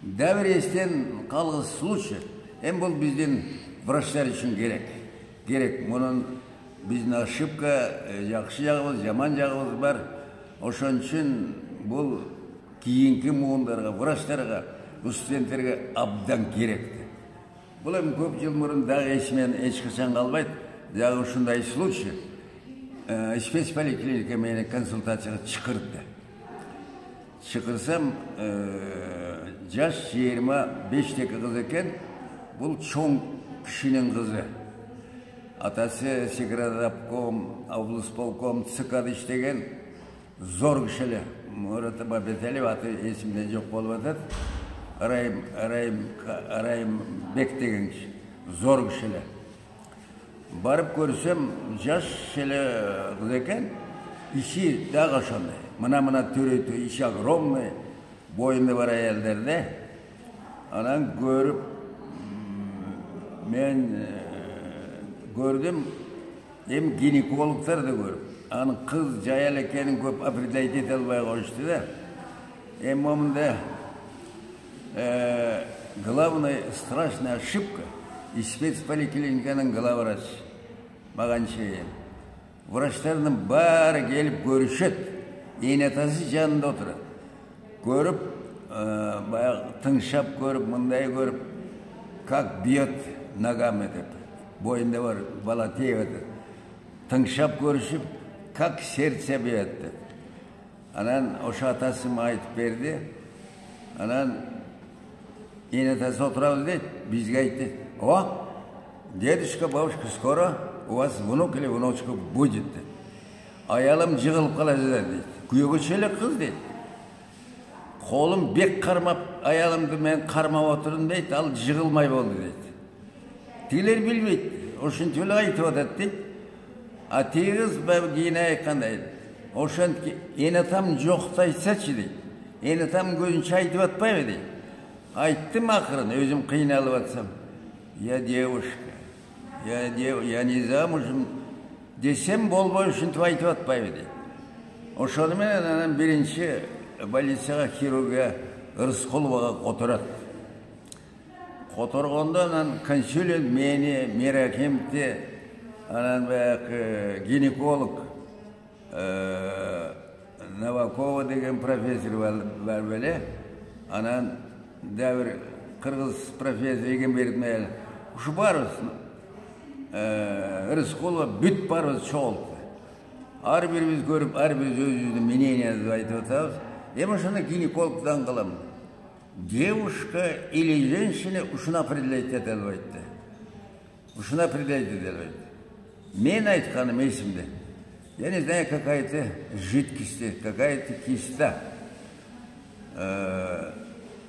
Дәбір естен қалғыз случай. Бұл бізден врачтар үшін керек. Мұның біздің ошибка, жақсы жағымыз, жаман жағымыз бар. Ошон үшін бұл кейінгі мұғындарға, врачтарға, студенттерге абдан керекті. Бұл көп жыл мұрын дағы есімен ешқашан қалмайды. Дағы ұшындай случай. Спецполиклиника мені консультацияға шықырды. Шықырсам, жас 25-тегі қыз екен, бұл чоң кішінің қызы. Атасы секретарком, облсполком, ЦК-да іштеген зор кішілі. Мұраты Бабетәлі, аты есімде жоқ болып атады. Арайым Бек деген кіші, зор кішілі. Барып көрсем, жас кішілі қыз екен, іші дағы шондай. Мына төреті, іші огромный, бойында бар әйелдерде. Анан көріп, мен көрдім, гинекологтарды көріп. Анын қыз жаял екенін көп определять ете албай қойышты да. Момында главная страшная ошибка и спецполиклиниканың главврач маған шейін. Врачтардың бары келіп көрішет, енетасы жанында отырады. Көріп, тыңшап көріп, мұндай көріп, как бьет ногами деп, бойында бар, бала тегеді. Тыңшап көрішіп, как сердце бьет деп. Анан ошы атасым айтып берді. Анан енетасы отырабыз дейді, бізге айтты. О, дедушка, бабушка, скоро у вас внук или внучка будет дейді. Аялым жығылып қалады дейді. Күйеуге шелек қыз дейді. Қолым бек қармап, аялымды мен қармап отырдым дейді, ал жығылмай болды дейді. Тегілер білмейді, ошын төлі айтып отады дейді. А тегіз кейін айқандай дейді. Ошын енетам жоқты айтсачы дейді. Енетам көзінше айтып атпай дейді. Айттым ақырын, өзім қиналып атсам. Я девушка, я не замужем десем болбой үшін айтып атпай дейді. Ошонымен анан бірінші больницаға хирургия Рысқұловаға қотырады. Қотырғанда анан консулент мені, Меракемте, анан гинеколог Новакова деген профессор бар беле. Анан дәвір қырғыз профессор еген беріп мәлі. Ушу барыз, Рысқұлова бүт барыз чоғылды. Ар біріміз көріп, ар біріміз өз-өзді мнениязды айтып отабыз. Ошаны гинекологдан қалам. Девушка или женщина ушын определять ете албайды. Ушын определять ете албайды. Мен айтқаным есімде. Я не знаю, какая-то жидкость, какая-то киста.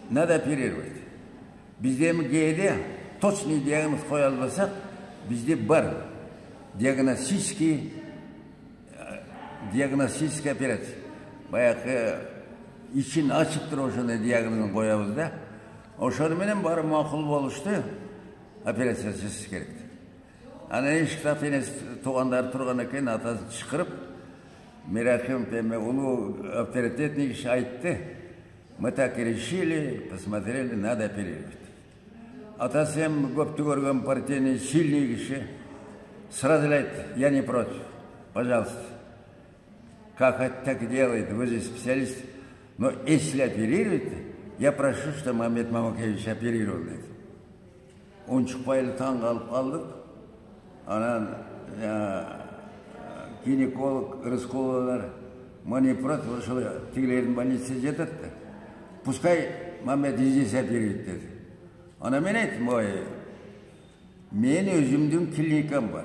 Надо оперировать. Бізде гейде точный диагноз қоя албасақ, бізде бар диагностическая операция. Баяғы ішін ашып тұр ошаны диагнозын қоябыз да. Ошонымен бары мақұл болышты, операция жасау керек. Ана ешкі апенес туғандар тұрған екен, атасын шықырып, Мерахим пеме ұлы авторитетный кіші айтты. Мы так и решили, посмотрели, надо оперировать. Атасым көпті көрген партийный сильный кіші сразу айтты, я не против, пожалуйста. Как это так делает, вы же специалист. Но если оперируете, я прошу, что Мамед Мамакевич оперировал. Он шықпайлы таңғы алып қалдық. Анан гинеколог Рысқұловалар, мы не против, что тегілердің больнице жетеді. Пускай Мамед здесь оперирует деді. Ана мен айттым, мен өзімдің клиникам бар.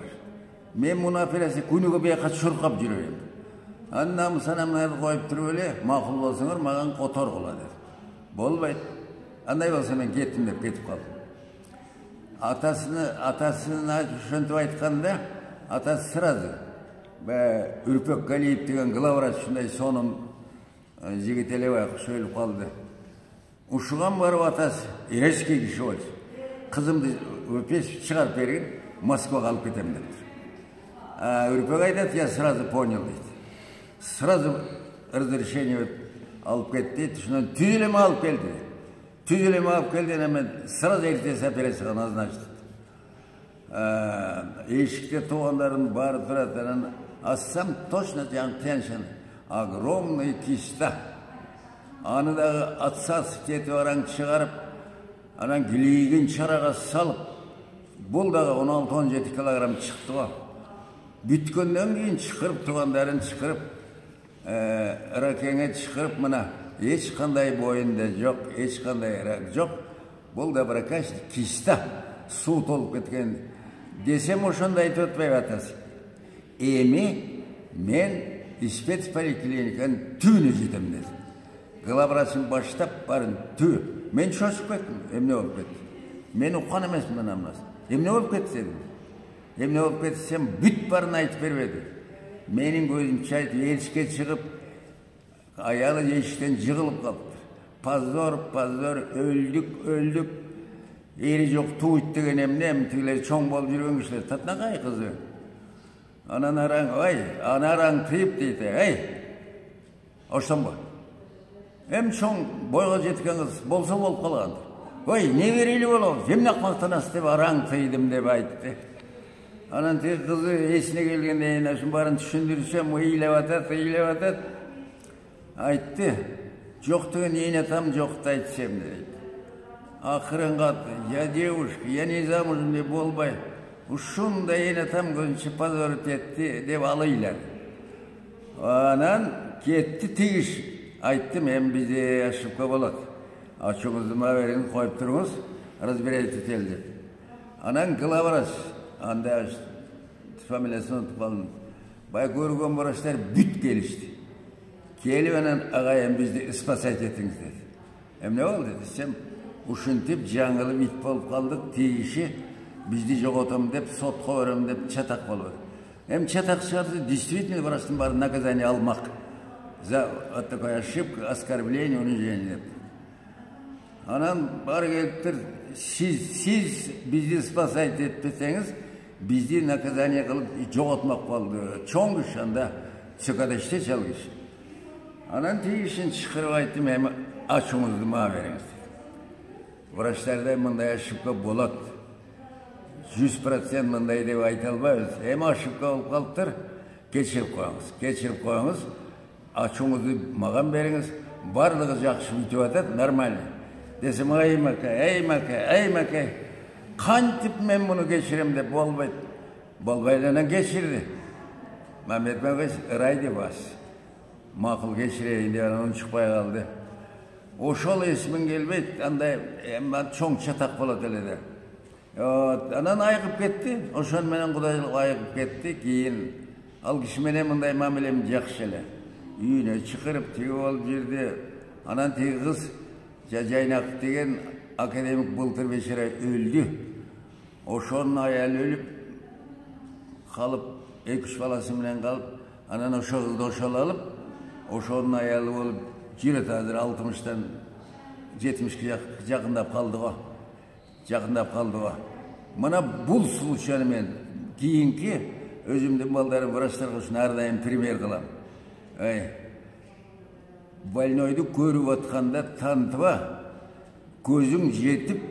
Мен мұны операция күнігі бейқат шұрқап жүрем. Аннам санамнарды қойып тұрып өле, мақұл болсыңыр, маған қотор қыла деді. Болмайды. Андай болса мен кеттім деп кетіп қалдым. Атасының шынтып айтқанда, атасы сразу. Үрпек Галиев деген главврач шындай соным жігітелеп ақыш өліп қалды. Ушыған барып атасы, ереске кіші олсы. Қызымды өпес шығарып берген, Москваға алып кетем деп тұр. Үрпек айтады, я сразу понял дейді. Сразу разрешение алып кетті, шынан түзелеме алып келді. Tüzülemi alıp geldiğin hemen sırada ertesi operasyon назначты. Eşikte tuğanların barı duratının assam точно tension. Огромный киста. Anı da atsas keti varan çıkarıp anan gileyigin çarağa salıp bul da 16-17 kilogram çıktı o. Bütkönden keyin çıkırıp tuğanların çıkırıp rakenge çıkırıp mına hiç kanday boyunda yok, hiç kanday rak yok. Bul da bırakaş kista su tolup ketken desem oşonda aytып atpay atası. Emi men İspet Poliklinika'nın tüyünü jetem dedi. Gılabrasını başlap barın tüy. Men şoşup kettim. Emne olup kettim. Men uqqan emasman amnas. Emne olup kettim. Emne olup ketsem büt barın aytıp bermedi. Menin gözüm çayıp erişke çıkıp ayalı eşikten jığılıp kalıptır. Pazor öldük. Eri yok tuğut degen emne tigiler çoğun bolup жүрген kişiler tatna kay kızı. Anarang tıyıp deydi, oştan bak. Hem çoğun boyga jetken kız bolsa bolup kalgandır. Ne vereli bolabız, jemnak maktanas dep arang tıydım dep aytты. Anan tegi kızı esine gelgende şun barın düşündürürsem, eylep atat. Aytты, жоқ деген eyne tam жоқты айтсам deydi. Akırın katı, ya девушка, ya ne замужем dep bolbay. Uşunda yine tam gözünçü pazorit etti dep alıylar. Anan ketti tigiş. Ayttım hem bize aşıpka bolat. Açığınızı verin koyup durunuz. Разбирать etel dep. Anan kılabaras. Anda familiyasını unutup alın. Bay görgen boraçlar büt gelişti. Kelip anan ağayım bizde spasayt etiniz dedi. Hem ne oldu dedi. Sen uşuntip жаңылып it bolup kaldık tigişi. Bizde жоғотам деп, сотқа барам деп чатақ болу. Чатақ шығарды, действительно врачтың бары наказание алмақ. За такой ошибка, оскорбление, унижение деп. Анан бары келиптир, siz bizди спасать etпесеңиз, bizdi наказание кылып жоғотмақ болду. Чоң киш анда ЦКда иштечи чалгыш. Анан тигишин чыкырып айттым, эми ачууңузду мага бериңиз. Врачтарда мындай ошибка болот. 100% мындай деп айта албайбыз. Эми ошибка болуп калыптыр. Кечирип коюңуз. Ачууңузду маган бериңиз. Барлыгы жакшы бүтүп атат, нормально. Десем, ай макай. Кантип мен муну кечирем деп болбойт. Болбайдан кечирди. Мамет Багаш ырай деп бас. Макул кечирейин деп анан чыкпай калды. Ошол эсимин келбейт, андай чоң чатак болот эле да. Анан айыгып кетти, ошон менен кудайлык айыгып кетти, кийин ал киши менен мындай мамилем жакшы эле. Үйүнө чакырып тиги болуп жүрдү. Анан тиги кыз Жайнак деген академик былтыр бешара өлдү. Ошонун аялы өлүп калып, 2-3 баласы менен калып, анан ошол кызды ошол алып, ошонун аялы болуп жүрөт азыр 60-тан 70-ке жакындап калды го. Мына бул случайны мен кийинки өзүмдүн балдарым врачтарга ушуну ар дайым пример кылам. Больнойду көрүп атканда танытыба, көзүң жетип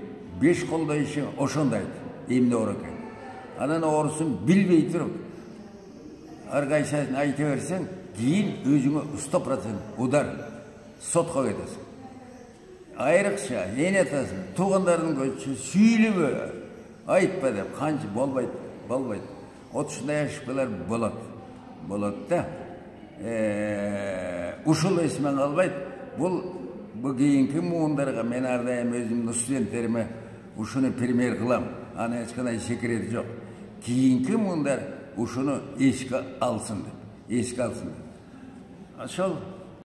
5 колдой иши ошондойт, эмне оор экен. Анан оорусун билбей туруп, ар кайсысын айта берсең, кийин өзүңө 100% удар сотко кетесиң. Айрыкча, эне атасың, туугандардын көзү сүйлөбө, айтпа деп, канча болбойт. Вот ушундай ошибкалар болот да. Ушул эсимен калбайт. Бул кийинки муундарга мен ар дайым өзүмдүн студенттериме ушуну пример кылам. Аны эч кандай секрети жок. Кийинки муундар ушуну эске алсын деп. Ошол